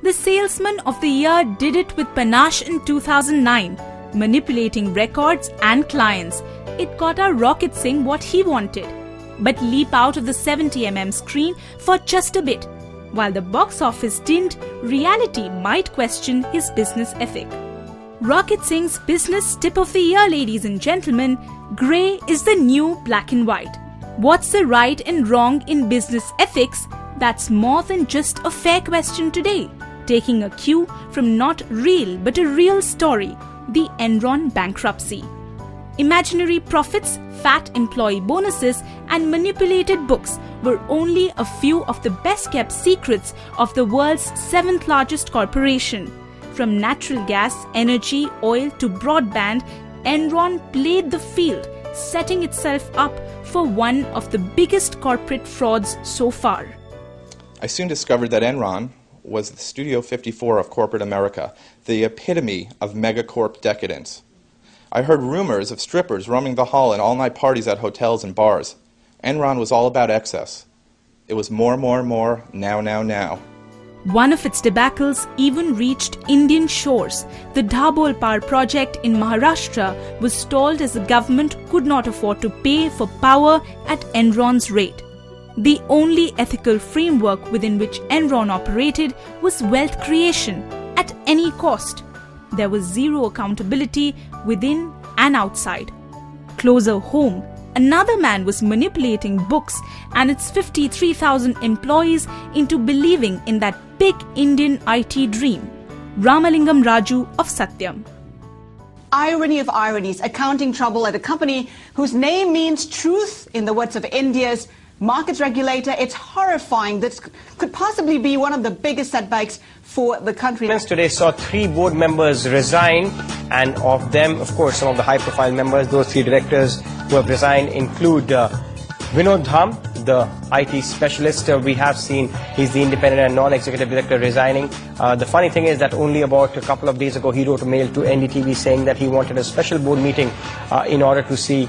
The Salesman of the Year did it with panache in 2009, manipulating records and clients. It got our Rocket Singh what he wanted, but leap out of the 70mm screen for just a bit. While the box office didn't, reality might question his business ethic. Rocket Singh's business tip of the year, ladies and gentlemen, grey is the new black and white. What's the right and wrong in business ethics? That's more than just a fair question today. Taking a cue from not real but a real story, the Enron bankruptcy. Imaginary profits, fat employee bonuses and manipulated books were only a few of the best kept secrets of the world's 7th largest corporation. From natural gas, energy, oil to broadband, Enron played the field, setting itself up for one of the biggest corporate frauds so far. I soon discovered that Enron was the Studio 54 of corporate America, the epitome of megacorp decadence. I heard rumors of strippers roaming the hall and all-night parties at hotels and bars. Enron was all about excess. It was more, now. One of its debacles even reached Indian shores. The Dabhol Power project in Maharashtra was stalled as the government could not afford to pay for power at Enron's rate. The only ethical framework within which Enron operated was wealth creation at any cost. There was zero accountability within and outside. Closer home, another man was manipulating books and its 53,000 employees into believing in that big Indian IT dream. Ramalingam Raju of Satyam. Irony of ironies, accounting trouble at a company whose name means truth in the words of India's markets regulator. It's horrifying. This could possibly be one of the biggest setbacks for the country. Today saw 3 board members resign, and of them, of course, some of the high-profile members, those 3 directors who have resigned include Vinod Dham, the IT specialist. We have seen he's the independent and non-executive director resigning. The funny thing is that only about a couple of days ago he wrote a mail to NDTV saying that he wanted a special board meeting in order to see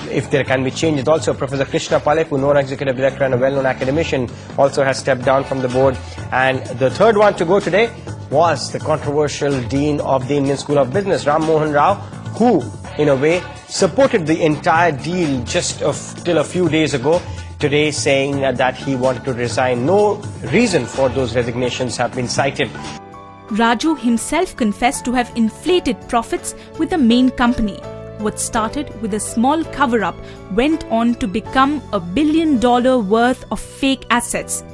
if there can be changes. Also, Professor Krishna Palek, who non-executive director and a well-known academician, also has stepped down from the board. And the third one to go today was the controversial dean of the Indian School of Business, Ram Mohan Rao, who, in a way, supported the entire deal just till a few days ago. Today saying that he wanted to resign. No reason for those resignations have been cited. Raju himself confessed to have inflated profits with the main company. What started with a small cover-up went on to become $1 billion worth of fake assets.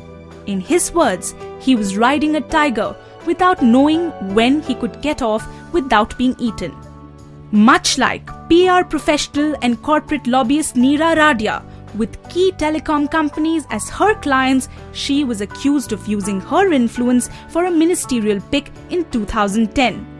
In his words, he was riding a tiger without knowing when he could get off without being eaten. Much like PR professional and corporate lobbyist Neera Radia, with key telecom companies as her clients, she was accused of using her influence for a ministerial pick in 2010.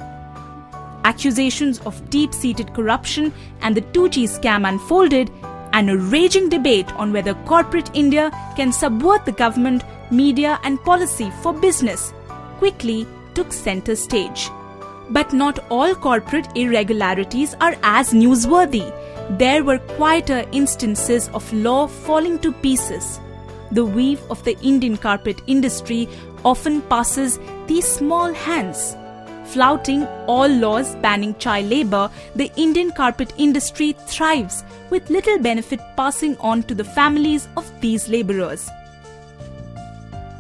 Accusations of deep-seated corruption and the 2G scam unfolded, and a raging debate on whether corporate India can subvert the government, media and policy for business quickly took center stage. But not all corporate irregularities are as newsworthy. There were quieter instances of law falling to pieces. The weave of the Indian carpet industry often passes these small hands. Flouting all laws banning child labour, the Indian carpet industry thrives, with little benefit passing on to the families of these labourers.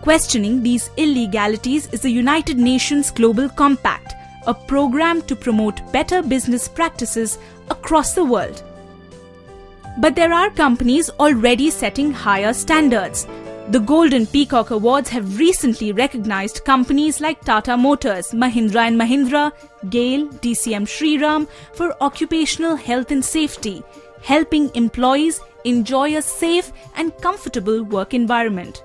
Questioning these illegalities is the United Nations Global Compact, a program to promote better business practices across the world. But there are companies already setting higher standards. The Golden Peacock Awards have recently recognized companies like Tata Motors, Mahindra & Mahindra, GAIL, DCM Shriram for occupational health and safety, helping employees enjoy a safe and comfortable work environment.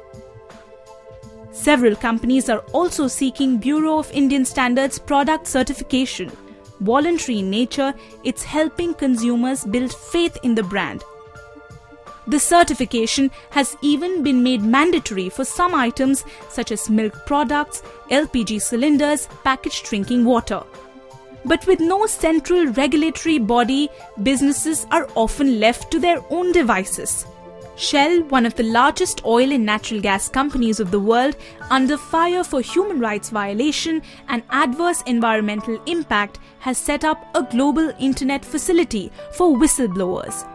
Several companies are also seeking Bureau of Indian Standards product certification. Voluntary in nature, it's helping consumers build faith in the brand. The certification has even been made mandatory for some items such as milk products, LPG cylinders, packaged drinking water. But with no central regulatory body, businesses are often left to their own devices. Shell, one of the largest oil and natural gas companies of the world, under fire for human rights violation and adverse environmental impact, has set up a global internet facility for whistleblowers.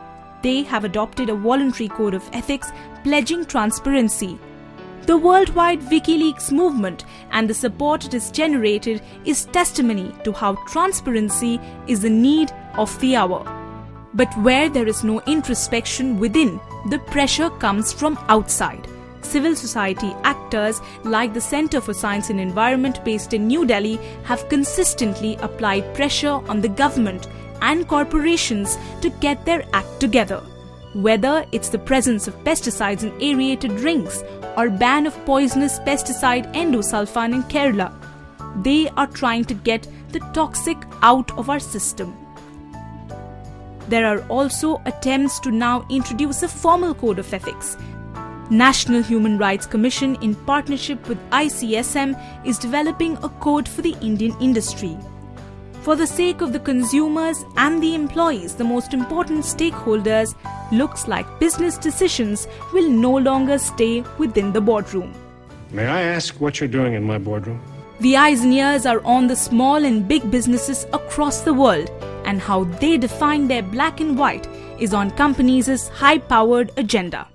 They have adopted a voluntary code of ethics pledging transparency. The worldwide WikiLeaks movement and the support it has generated is testimony to how transparency is the need of the hour. But where there is no introspection within, the pressure comes from outside. Civil society actors like the Center for Science and Environment based in New Delhi have consistently applied pressure on the government and corporations to get their act together. Whether it's the presence of pesticides in aerated drinks or ban of poisonous pesticide endosulfan in Kerala, they are trying to get the toxic out of our system. There are also attempts to now introduce a formal code of ethics. National Human Rights Commission, in partnership with ICSM, is developing a code for the Indian industry. For the sake of the consumers and the employees, the most important stakeholders, looks like business decisions will no longer stay within the boardroom. May I ask what you're doing in my boardroom? The eyes and ears are on the small and big businesses across the world, and how they define their black and white is on companies' high-powered agenda.